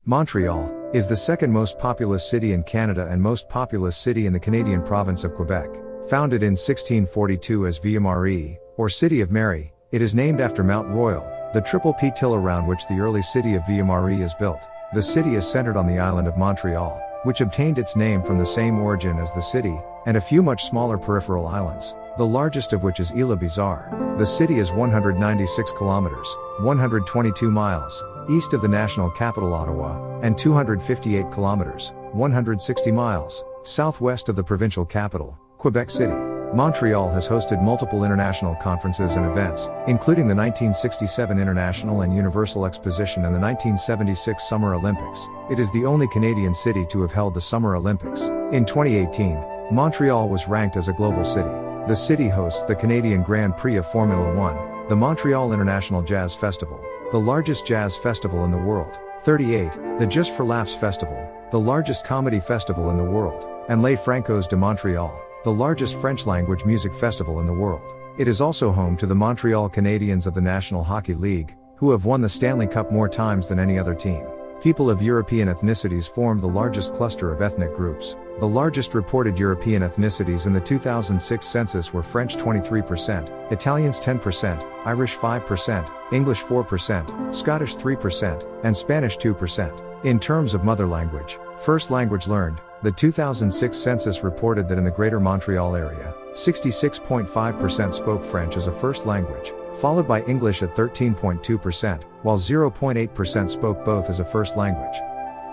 Montreal is the second most populous city in Canada and most populous city in the Canadian province of Quebec. Founded in 1642 as Ville-Marie, or City of Mary, it is named after Mount Royal, the triple peaked hill around which the early city of Ville-Marie is built. The city is centered on the island of Montreal, which obtained its name from the same origin as the city, and a few much smaller peripheral islands, the largest of which is Île Bizard. The city is 196 kilometers, 122 miles, east of the national capital Ottawa, and 258 kilometers, 160 miles, southwest of the provincial capital, Quebec City. Montreal has hosted multiple international conferences and events, including the 1967 International and Universal Exposition and the 1976 Summer Olympics. It is the only Canadian city to have held the Summer Olympics. In 2018, Montreal was ranked as a global city. The city hosts the Canadian Grand Prix of Formula One, the Montreal International Jazz Festival, the largest jazz festival in the world, 38, the Just for Laughs Festival, the largest comedy festival in the world, and Les Francos de Montréal, the largest French-language music festival in the world. It is also home to the Montreal Canadiens of the National Hockey League, who have won the Stanley Cup more times than any other team. People of European ethnicities form the largest cluster of ethnic groups. The largest reported European ethnicities in the 2006 census were French 23%, Italians 10%, Irish 5%, English 4%, Scottish 3%, and Spanish 2%. In terms of mother language, first language learned, the 2006 census reported that in the Greater Montreal area, 66.5% spoke French as a first language, followed by English at 13.2%, while 0.8% spoke both as a first language.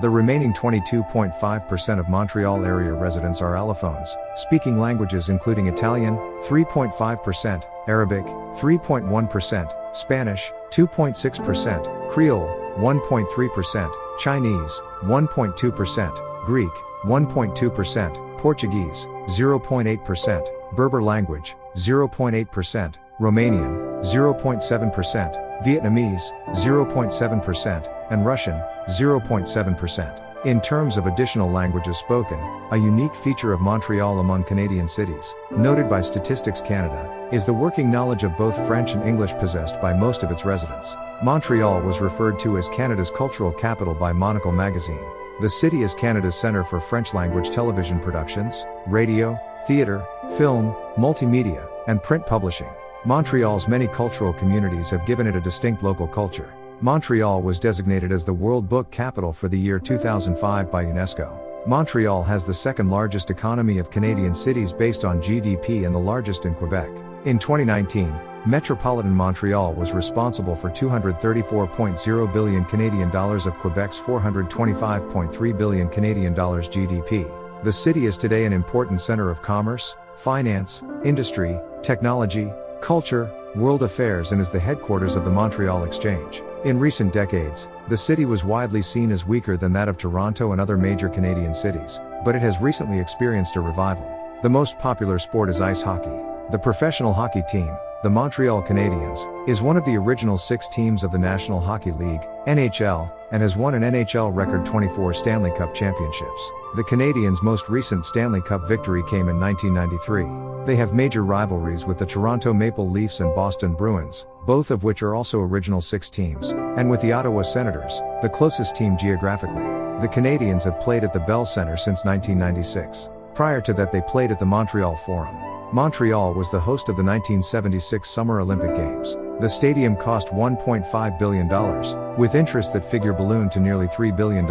The remaining 22.5% of Montreal area residents are allophones, speaking languages including Italian, 3.5%, Arabic, 3.1%, Spanish, 2.6%, Creole, 1.3%, Chinese, 1.2%, Greek, 1.2%, Portuguese, 0.8%, Berber language, 0.8%, Romanian, 0.7%, Vietnamese, 0.7%, and Russian, 0.7%. In terms of additional languages spoken, a unique feature of Montreal among Canadian cities, noted by Statistics Canada, is the working knowledge of both French and English possessed by most of its residents. Montreal was referred to as Canada's cultural capital by Monocle magazine. The city is Canada's centre for French-language television productions, radio, theatre, film, multimedia, and print publishing. Montreal's many cultural communities have given it a distinct local culture. Montreal was designated as the World Book Capital for the year 2005 by UNESCO. Montreal has the second largest economy of Canadian cities based on GDP and the largest in Quebec. In 2019, Metropolitan Montreal was responsible for $234.0 billion Canadian dollars of Quebec's $425.3 billion Canadian dollars GDP. The city is today an important center of commerce, finance, industry, technology, culture, world affairs and is the headquarters of the Montreal Exchange. In recent decades, the city was widely seen as weaker than that of Toronto and other major Canadian cities, but it has recently experienced a revival. The most popular sport is ice hockey. The professional hockey team, the Montreal Canadiens, is one of the original 6 teams of the National Hockey League, NHL, and has won an NHL record 24 Stanley Cup championships. The Canadiens' most recent Stanley Cup victory came in 1993. They have major rivalries with the Toronto Maple Leafs and Boston Bruins, both of which are also original 6 teams, and with the Ottawa Senators, the closest team geographically. The Canadiens have played at the Bell Centre since 1996. Prior to that they played at the Montreal Forum. Montreal was the host of the 1976 Summer Olympic Games. The stadium cost $1.5 billion, with interest that figure ballooned to nearly $3 billion,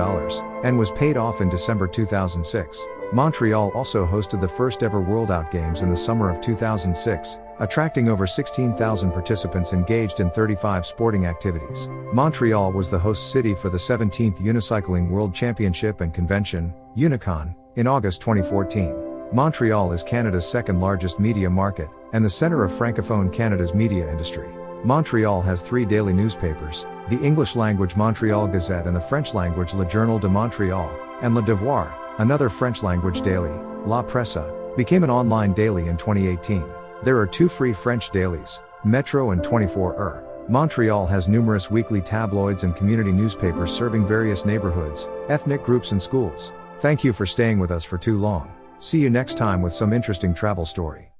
and was paid off in December 2006. Montreal also hosted the first ever World Out Games in the summer of 2006, attracting over 16,000 participants engaged in 35 sporting activities. Montreal was the host city for the 17th Unicycling World Championship and Convention, Unicon, in August 2014. Montreal is Canada's second largest media market, and the centre of Francophone Canada's media industry. Montreal has 3 daily newspapers, the English-language Montreal Gazette and the French-language Le Journal de Montréal, and Le Devoir, another French-language daily, La Presse, became an online daily in 2018. There are 2 free French dailies, Metro and 24 Heures. Montreal has numerous weekly tabloids and community newspapers serving various neighborhoods, ethnic groups and schools. Thank you for staying with us for too long. See you next time with some interesting travel story.